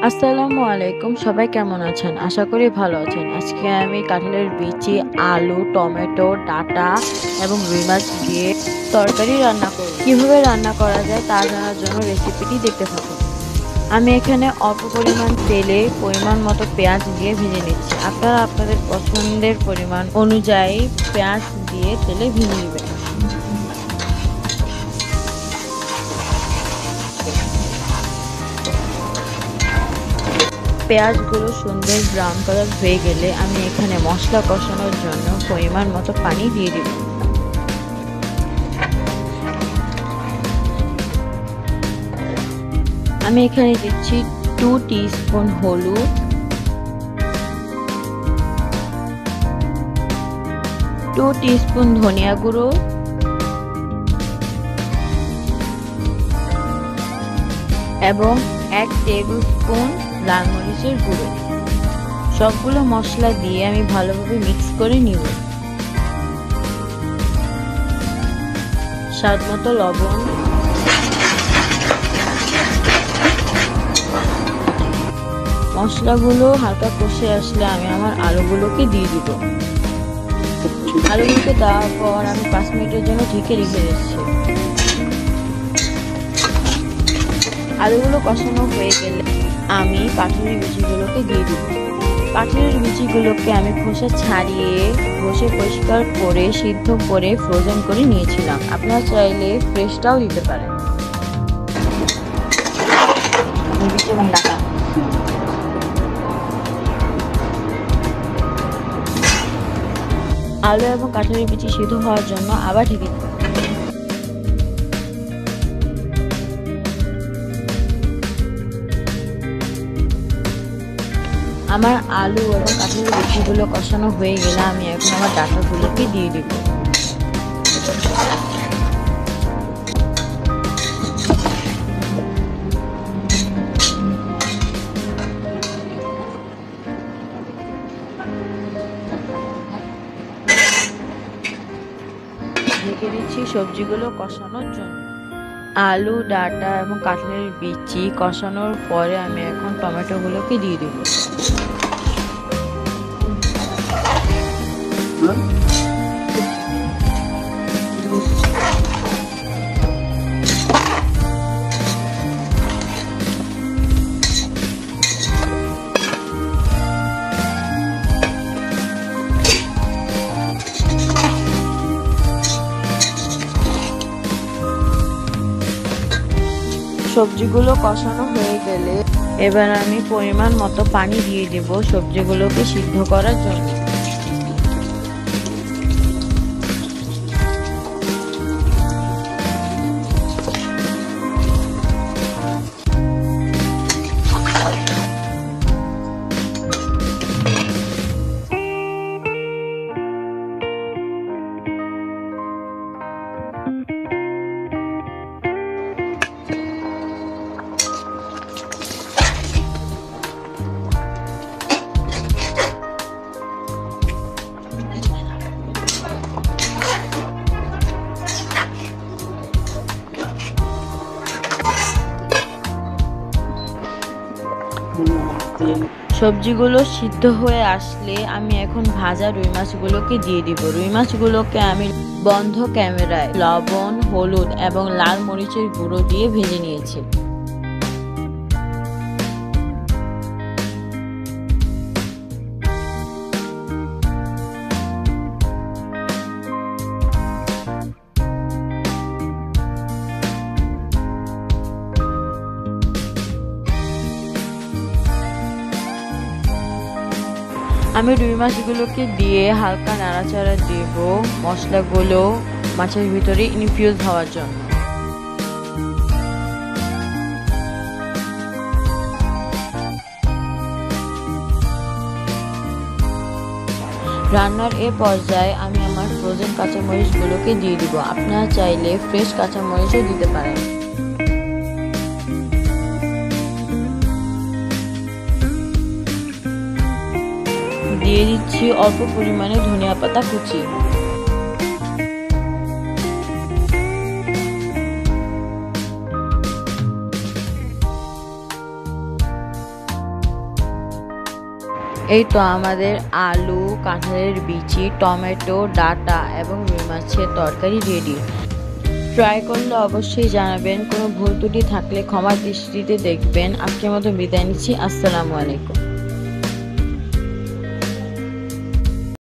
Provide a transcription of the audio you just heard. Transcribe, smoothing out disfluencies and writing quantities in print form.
আসসালামু আলাইকুম, সবাই কেমন আছেন? আশা করি ভালো আছেন। আজকে আমি কাঁঠালের বিচি, আলু, টমেটো, ডাঁটা এবং রুই মাছ দিয়ে তরকারি রান্না করব। কিভাবে রান্না করা যায় তা জানার জন্য রেসিপিটি দেখতে থাকুন। আমি এখানে অল্প পরিমাণ তেলে পরিমাণ মতো পেঁয়াজ দিয়ে ভেজে নিচ্ছি। আপনারা আপনাদের পছন্দের পরিমাণ অনুযায়ী পেঁয়াজ দিয়ে তেলে ভেজে নেবেন। পেঁয়াজগুলো সুন্দর ব্রাউন কালার হয়ে গেলে আমি এখানে মশলা কষানোর জন্য পরিমাণ মতো পানি দিয়ে দিব। আমি এখানে দিচ্ছি 2 টিস্পুন হলুদ, 2 টিস্পুন ধনিয়া গুঁড়ো এবং 1 টেবিল স্পুন লাল মরিচের গুঁড়ো। সবগুলো মশলা দিয়ে আমি ভালোভাবে মিক্স করে নিব। স্বাদ মতো লবণ, মশলাগুলো হালকা কষে আসলে আমি আমার আলুগুলোকে দিয়ে দিব। আলুগুলোকে দেওয়ার পর আমি 5 মিনিটের জন্য ঢেকে রেখে দিচ্ছি। আলুগুলো কষানো হয়ে গেলে আমি কাঁঠালের বিচিগুলোকে দিয়ে দিব। কাঁঠালের বিচিগুলোকে আমি খোসা ছাড়িয়ে ঘষে পরিষ্কার করে সিদ্ধ করে ফ্রোজেন করে নিয়েছিলাম। আপনারা চাইলে ফ্রেশটাও দিতে পারেন। আলু এবং কাঁঠালের বিচি সিদ্ধ হওয়ার জন্য আবার ঢেকে দিন। আমার আলু এবং কাঁঠালের বিচিগুলো কষানো হয়ে গেলে আমি এখন আমার ডাঁটাগুলোকে দিয়ে দিব। ঢেকে দিচ্ছি সবজিগুলো কষানোর জন্য। আলু, ডাঁটা এবং কাঁঠালের বিচি কষানোর পরে আমি এখন টমেটোগুলোকে দিয়ে দিব। সবজিগুলো কষানো হয়ে গেলে এবার আমি পরিমাণ মতো পানি দিয়ে দেব সবজিগুলোকে সিদ্ধ করার জন্য। সবজিগুলো সিদ্ধ হয়ে আসলে আমি এখন ভাজা রুই মাছগুলোকে দিয়ে দিব। রুই মাছগুলোকে আমি বন্ধ ক্যামেরায় লবণ, হলুদ এবং লাল মরিচের গুঁড়ো দিয়ে ভেজে নিয়েছি। আমি রুই মাছগুলোকে দিয়ে হালকা নাড়াচাড়া দেব মশলাগুলো মাছের ভিতরে ইনফিউজ হওয়ার জন্য। রান্নার এ পর্যায়ে আমি আমার ফ্রোজেন কাঁচামরিচগুলোকে দিয়ে দিব। আপনারা চাইলে ফ্রেশ কাঁচামরিচও দিতে পারেন। দিয়ে দিচ্ছি অল্প পরিমাণে ধনিয়া পাতা কুচি। এই তো আমাদের আলু, কাঁঠালের বিচি, টমেটো, ডাঁটা এবং রুই মাছের তরকারি রেডি। ট্রাই করলে অবশ্যই জানাবেন। কোনো ভুল ত্রুটি থাকলে ক্ষমার দৃষ্টিতে দেখবেন। আজকের মতো বিদায় নিচ্ছি। আসসালামু আলাইকুম।